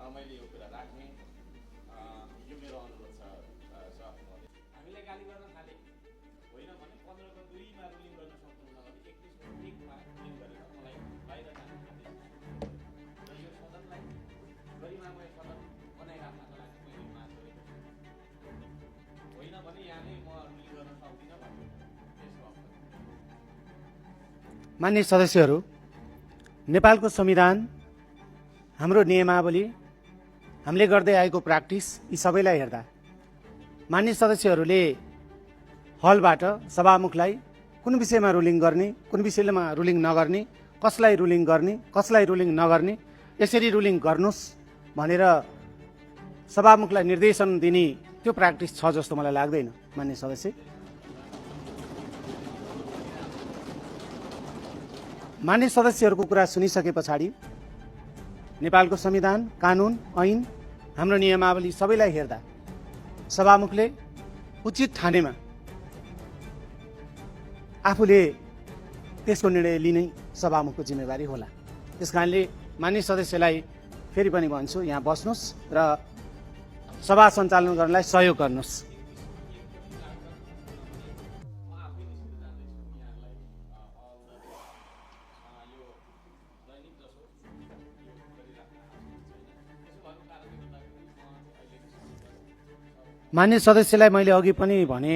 मैले यो कुरा राखेँ। यो मेरो अनुरोध छ सभापति महोदय। हामीले गाली गर्न थाले होइन भने 15 को 2 मा रुलिङ गर्न सक्नुहुन्न भने 21 को 1 मा रुलिङ गरेर मलाई बाहिर जाने आदेश दिनु। र यो सदनलाई गरिमामय सदन बनाइराख्नको लागि मैले माग गरेको छु। होइन भने यहाँले म रुलिङ गर्न सक्दिनँ भन्नु यसको अर्थ। माननीय सदस्यहरू, नेपालको संविधान, हाम्रो नियमावली, हामीले गर्दै आएको प्र्याक्टिस यी सबैलाई हेर्दा माननीय सदस्यहरूले हलबाट सभामुखलाई कुन विषयमा रुलिङ गर्ने, कुन विषयमा रुलिङ नगर्ने, कसलाई रुलिङ गर्ने, कसलाई रुलिङ नगर्ने, यसरी रुलिङ गर्नुहोस् भनेर सभामुखलाई निर्देशन दिने त्यो प्र्याक्टिस छ जस्तो मलाई लाग्दैन। माननीय सदस्य, माननीय सदस्यहरूको कुरा सुनिसके पछाडि नेपालको संविधान, कानुन, ऐन, हाम्रो नियमावली सबैलाई हेर्दा सभामुखले उचित ठानेमा आफूले त्यसको निर्णय लिने सभामुखको जिम्मेवारी होला। त्यसकारणले माननीय सदस्यलाई फेरि पनि भन्छु, यहाँ बस्नुहोस् र सभा सञ्चालन गर्नलाई सहयोग गर्नुहोस्। माननीय सदस्यलाई मैले अघि पनि भने